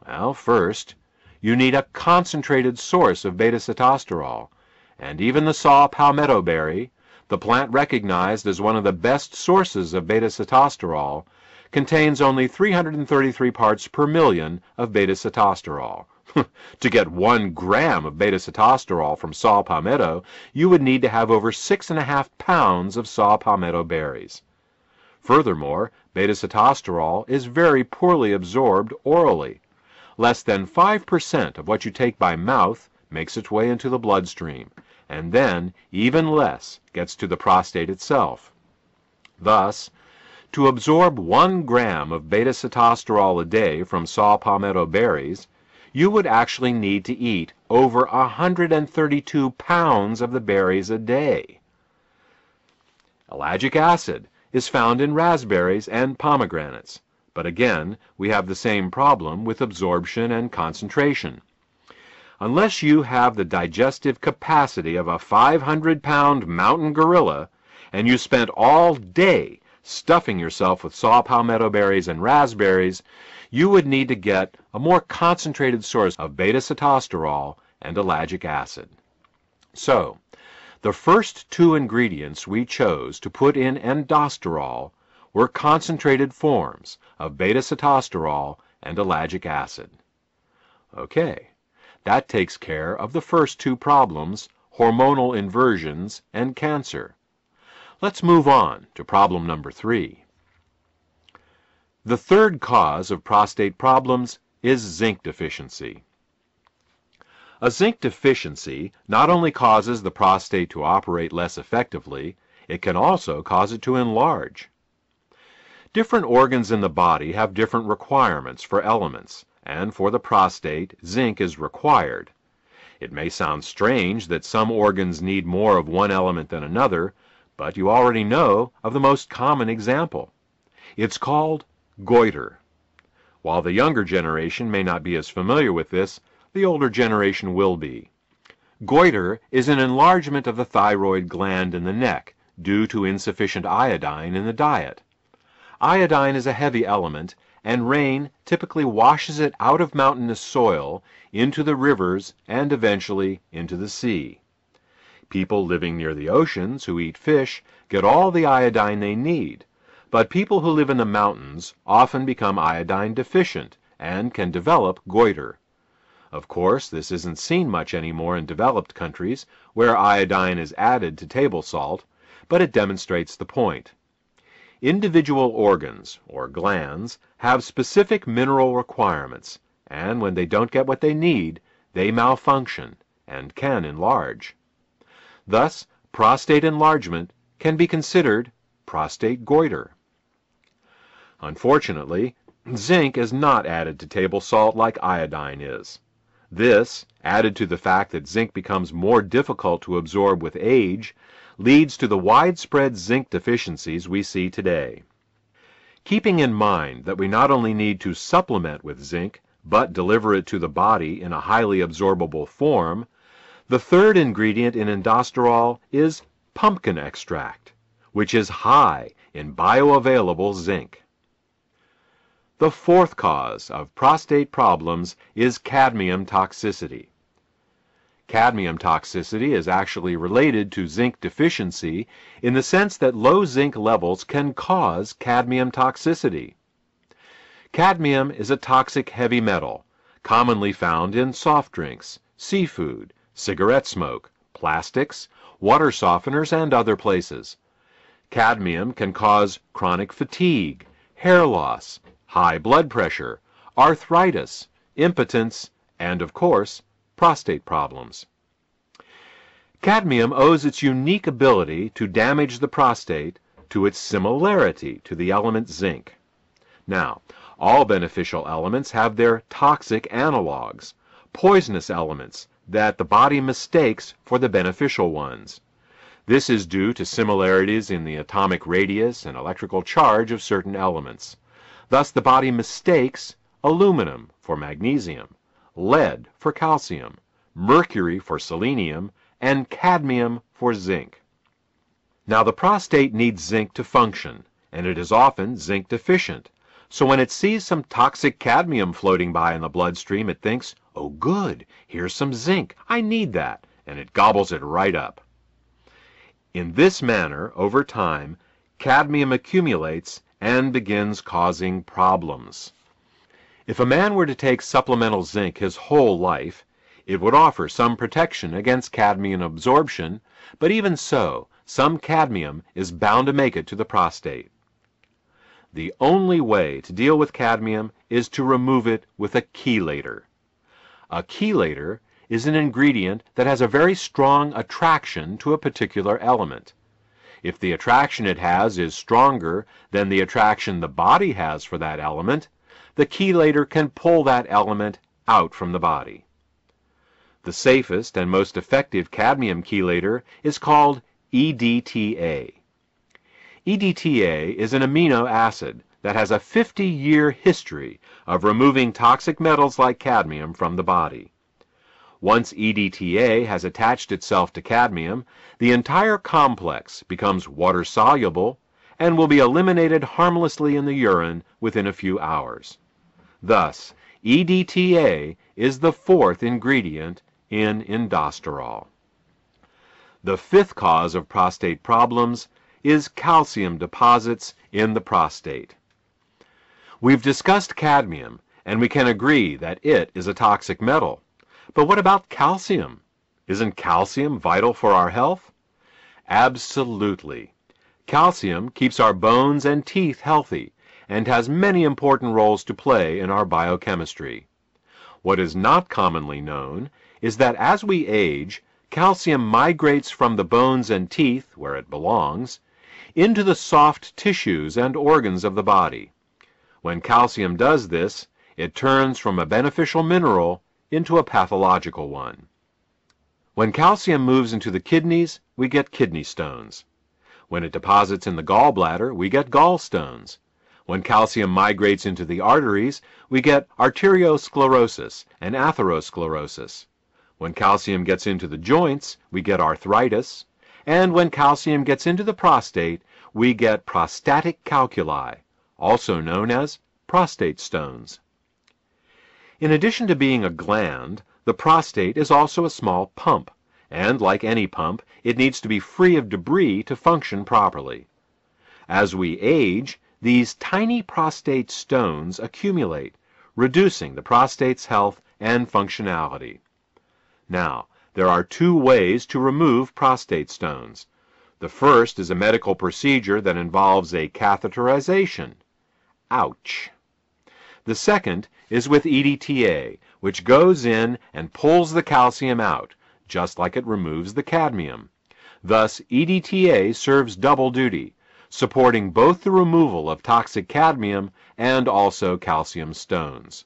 Well, first, you need a concentrated source of beta-sitosterol, and even the saw palmetto berry, the plant recognized as one of the best sources of beta-sitosterol, contains only 333 parts per million of beta-sitosterol. To get 1 gram of beta-sitosterol from saw palmetto, you would need to have over 6.5 pounds of saw palmetto berries. Furthermore, beta-sitosterol is very poorly absorbed orally. Less than 5% of what you take by mouth makes its way into the bloodstream, and then even less gets to the prostate itself. Thus, to absorb 1 gram of beta-sitosterol a day from saw palmetto berries, you would actually need to eat over 132 pounds of the berries a day. Ellagic acid is found in raspberries and pomegranates, but again, we have the same problem with absorption and concentration. Unless you have the digestive capacity of a 500-pound mountain gorilla, and you spent all day stuffing yourself with saw palmetto berries and raspberries, you would need to get a more concentrated source of beta-sitosterol and ellagic acid. So, the first 2 ingredients we chose to put in endosterol were concentrated forms of beta-sitosterol and ellagic acid. Okay, that takes care of the first 2 problems, hormonal inversions and cancer. Let's move on to problem number 3. The third cause of prostate problems is zinc deficiency. A zinc deficiency not only causes the prostate to operate less effectively, it can also cause it to enlarge. Different organs in the body have different requirements for elements, and for the prostate, zinc is required. It may sound strange that some organs need more of one element than another, but you already know of the most common example. It's called goiter. While the younger generation may not be as familiar with this, the older generation will be. Goiter is an enlargement of the thyroid gland in the neck due to insufficient iodine in the diet. Iodine is a heavy element, and rain typically washes it out of mountainous soil into the rivers and eventually into the sea. People living near the oceans who eat fish get all the iodine they need, but people who live in the mountains often become iodine deficient and can develop goiter. Of course, this isn't seen much anymore in developed countries where iodine is added to table salt, but it demonstrates the point. Individual organs, or glands, have specific mineral requirements, and when they don't get what they need, they malfunction and can enlarge. Thus, prostate enlargement can be considered prostate goiter. Unfortunately, zinc is not added to table salt like iodine is. This, added to the fact that zinc becomes more difficult to absorb with age, leads to the widespread zinc deficiencies we see today. Keeping in mind that we not only need to supplement with zinc, but deliver it to the body in a highly absorbable form, the third ingredient in endosterol is pumpkin extract, which is high in bioavailable zinc. The fourth cause of prostate problems is cadmium toxicity. Cadmium toxicity is actually related to zinc deficiency in the sense that low zinc levels can cause cadmium toxicity. Cadmium is a toxic heavy metal, commonly found in soft drinks, seafood, cigarette smoke, plastics, water softeners, and other places. Cadmium can cause chronic fatigue, hair loss, high blood pressure, arthritis, impotence, and of course, prostate problems. Cadmium owes its unique ability to damage the prostate to its similarity to the element zinc. Now, all beneficial elements have their toxic analogs, poisonous elements that the body mistakes for the beneficial ones. This is due to similarities in the atomic radius and electrical charge of certain elements. Thus, the body mistakes aluminum for magnesium, lead for calcium, mercury for selenium, and cadmium for zinc. Now, the prostate needs zinc to function, and it is often zinc deficient, So when it sees some toxic cadmium floating by in the bloodstream, it thinks, oh good, here's some zinc, I need that, and it gobbles it right up. In this manner, over time, cadmium accumulates and begins causing problems. If a man were to take supplemental zinc his whole life, it would offer some protection against cadmium absorption, but even so, some cadmium is bound to make it to the prostate. The only way to deal with cadmium is to remove it with a chelator. A chelator is an ingredient that has a very strong attraction to a particular element. If the attraction it has is stronger than the attraction the body has for that element, the chelator can pull that element out from the body. The safest and most effective cadmium chelator is called EDTA. EDTA is an amino acid that has a 50-year history of removing toxic metals like cadmium from the body. Once EDTA has attached itself to cadmium, the entire complex becomes water-soluble and will be eliminated harmlessly in the urine within a few hours. Thus, EDTA is the fourth ingredient in indosterol. The fifth cause of prostate problems is calcium deposits in the prostate. We've discussed cadmium, and we can agree that it is a toxic metal. But what about calcium? Isn't calcium vital for our health? Absolutely. Calcium keeps our bones and teeth healthy and has many important roles to play in our biochemistry. What is not commonly known is that as we age, calcium migrates from the bones and teeth, where it belongs, into the soft tissues and organs of the body. When calcium does this, it turns from a beneficial mineral into a pathological one. When calcium moves into the kidneys, we get kidney stones. When it deposits in the gallbladder, we get gallstones. When calcium migrates into the arteries, we get arteriosclerosis and atherosclerosis. When calcium gets into the joints, we get arthritis. And when calcium gets into the prostate, we get prostatic calculi, also known as prostate stones. In addition to being a gland, the prostate is also a small pump, and like any pump, it needs to be free of debris to function properly. As we age, these tiny prostate stones accumulate, reducing the prostate's health and functionality. Now, there are two ways to remove prostate stones. The first is a medical procedure that involves a catheterization. Ouch! The second is with EDTA, which goes in and pulls the calcium out, just like it removes the cadmium. Thus, EDTA serves double duty, supporting both the removal of toxic cadmium and also calcium stones.